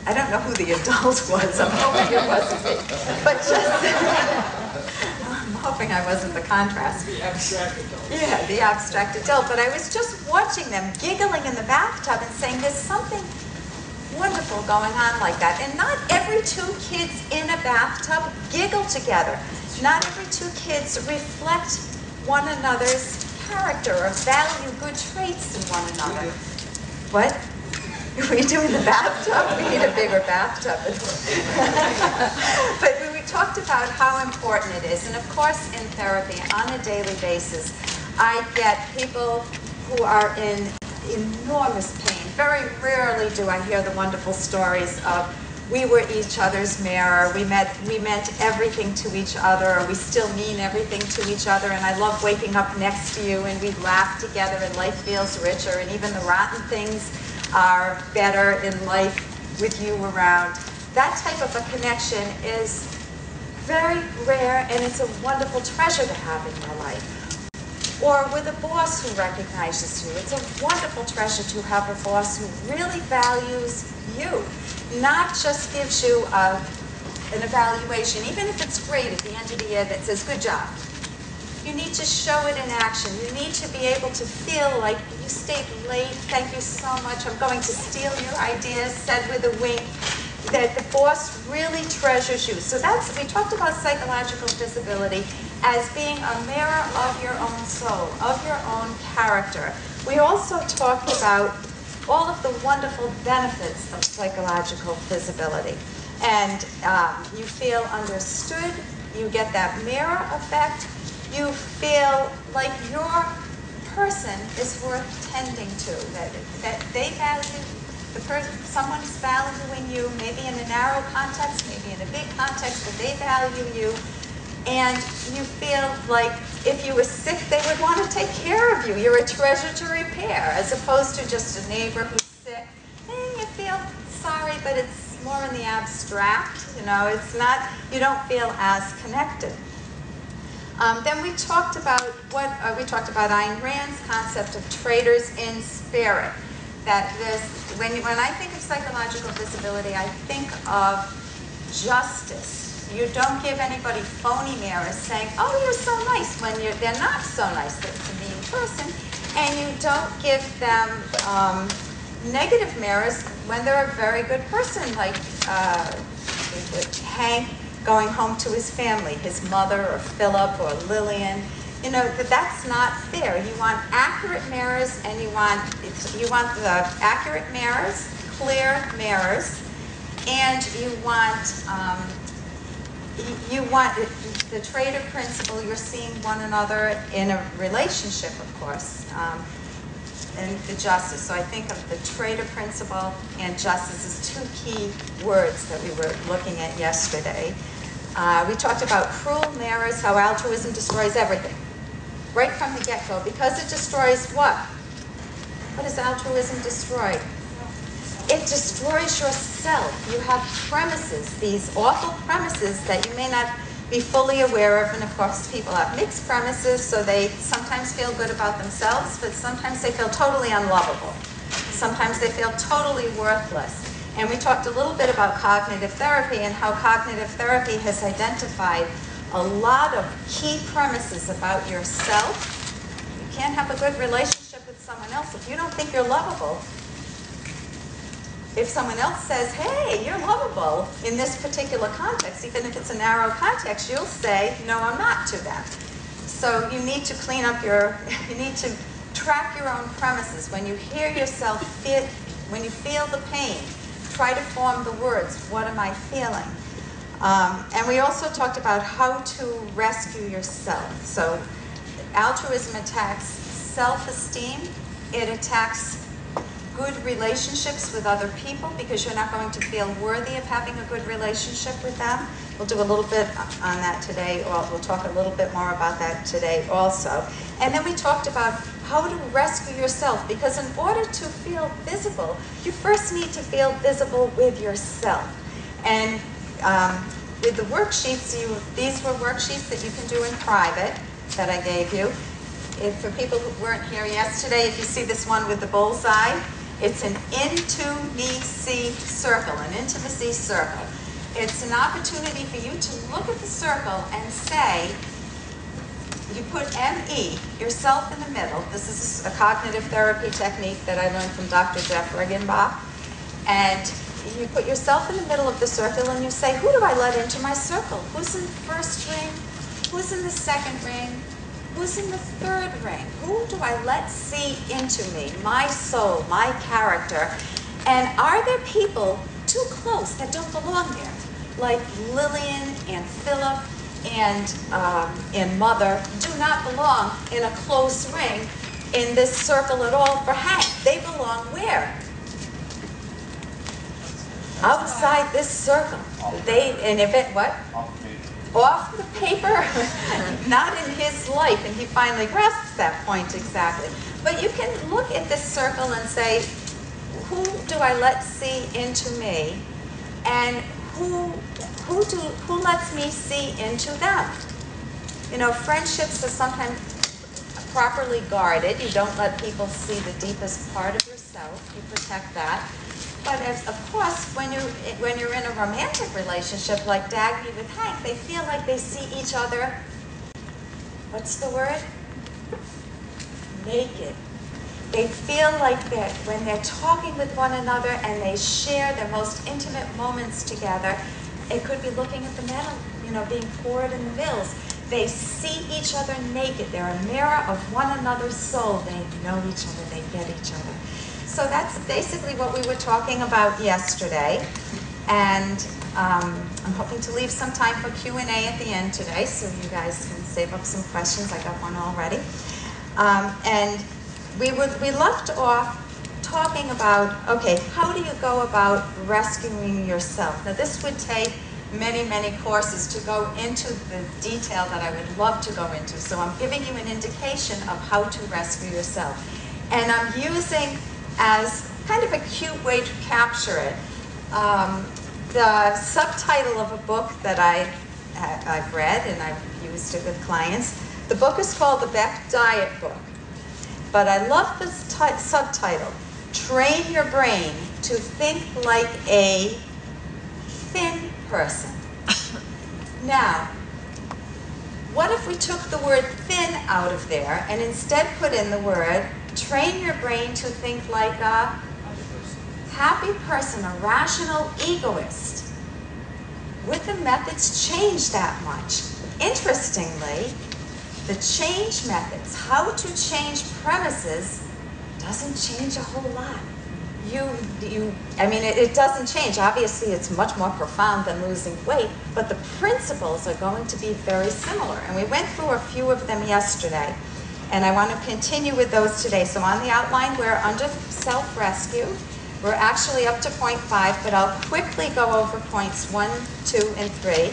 I don't know who the adult was. I'm hoping it wasn't me. But just, I'm hoping I wasn't the contrast. The abstract adult. Yeah, the abstract adult. But I was just watching them giggling in the bathtub and saying, there's something wonderful going on like that. And not every two kids in a bathtub giggle together. Not every two kids reflect one another's character or value good traits in one another. What? We do in the bathtub? We need a bigger bathtub. But we talked about how important it is. And of course, in therapy, on a daily basis, I get people who are in enormous pain. Very rarely do I hear the wonderful stories of, we were each other's mirror, we meant everything to each other, or we still mean everything to each other, and I love waking up next to you, and we laugh together, and life feels richer, and even the rotten things are better in life with you around. That type of a connection is very rare, and it's a wonderful treasure to have in your life. Or with a boss who recognizes you. It's a wonderful treasure to have a boss who really values you, not just gives you an evaluation, even if it's great at the end of the year that says, good job. You need to show it in action. You need to be able to feel like you stayed late, thank you so much, I'm going to steal your ideas, said with a wink, that the boss really treasures you. So we talked about psychological visibility as being a mirror of your own soul, of your own character. We also talked about all of the wonderful benefits of psychological visibility. And you feel understood, you get that mirror effect, you feel like your person is worth tending to, that they value someone's valuing you, maybe in a narrow context, maybe in a big context, but they value you. And you feel like if you were sick, they would want to take care of you. You're a treasure to repair, as opposed to just a neighbor who's sick. And you feel sorry, but it's more in the abstract. You know, it's not, you don't feel as connected. Then we talked about Ayn Rand's concept of traitors in spirit. That when I think of psychological visibility, I think of justice. You don't give anybody phony mirrors saying, oh, you're so nice, when they're not so nice, that it's a mean person. And you don't give them negative mirrors when they're a very good person, like Hank going home to his family, his mother or Philip or Lillian. You know, that's not fair. You want accurate mirrors, and you want the accurate mirrors, clear mirrors, and you want the traitor principle. You're seeing one another in a relationship, of course, and the justice. So I think of the traitor principle and justice as two key words that we were looking at yesterday. We talked about cruel mirrors, how altruism destroys everything. Right from the get-go, because it destroys what? What does altruism destroy? It destroys yourself. You have premises, these awful premises that you may not be fully aware of, and of course people have mixed premises, so they sometimes feel good about themselves, but sometimes they feel totally unlovable. Sometimes they feel totally worthless. And we talked a little bit about cognitive therapy and how cognitive therapy has identified a lot of key premises about yourself. You can't have a good relationship with someone else if you don't think you're lovable. If someone else says, hey, you're lovable in this particular context, even if it's a narrow context, you'll say, no, I'm not to them. So you need to clean up you need to track your own premises. When you hear yourself when you feel the pain, try to form the words, what am I feeling? And we also talked about how to rescue yourself. So altruism attacks self-esteem. It attacks good relationships with other people because you're not going to feel worthy of having a good relationship with them. We'll do a little bit on that today, or we'll talk a little bit more about that today also. And then we talked about how to rescue yourself, because in order to feel visible, you first need to feel visible with yourself. And with the worksheets, these were worksheets that you can do in private that I gave you. For people who weren't here yesterday, if you see this one with the bullseye, It's an into-me-see circle, an intimacy circle. It's an opportunity for you to look at the circle and say, you put ME, yourself in the middle. This is a cognitive therapy technique that I learned from Dr. Jeff Riggenbach. And you put yourself in the middle of the circle and you say, who do I let into my circle? Who's in the first ring? Who's in the second ring? Who's in the third ring? Who do I let see into me, my soul, my character? And are there people too close that don't belong there? Like Lillian and Philip and Mother do not belong in a close ring in this circle at all for Hank. They belong where? Outside this circle. What? Off the paper, not in his life, and he finally grasps that point exactly. But you can look at this circle and say, who do I let see into me, and who lets me see into them? You know, friendships are sometimes properly guarded. You don't let people see the deepest part of yourself. You protect that. But of course, when you're in a romantic relationship like Dagny with Hank, they feel like they see each other, what's the word? Naked. They feel like that when they're talking with one another and they share their most intimate moments together, it could be looking at the metal, you know, being poured in the mills. They see each other naked. They're a mirror of one another's soul. They know each other. They get each other. So that's basically what we were talking about yesterday, and I'm hoping to leave some time for Q&A at the end today, so you guys can save up some questions. I got one already. And we left off talking about, okay, how do you go about rescuing yourself? Now this would take many, many courses to go into the detail that I would love to go into, so I'm giving you an indication of how to rescue yourself. And I'm using as kind of a cute way to capture it, the subtitle of a book that I've read, and I've used it with clients. The book is called The Beck Diet Book, but I love this subtitle, Train Your Brain to Think Like a Thin Person. Now, what if we took the word thin out of there and instead put in the word train your brain to think like a happy person, a rational egoist? Would the methods change that much? Interestingly, the change methods, how to change premises, doesn't change a whole lot. I mean, it doesn't change. Obviously, it's much more profound than losing weight, but the principles are going to be very similar. And we went through a few of them yesterday. And I want to continue with those today. So on the outline, we're under self-rescue. We're actually up to point 5, but I'll quickly go over points 1, 2, and 3.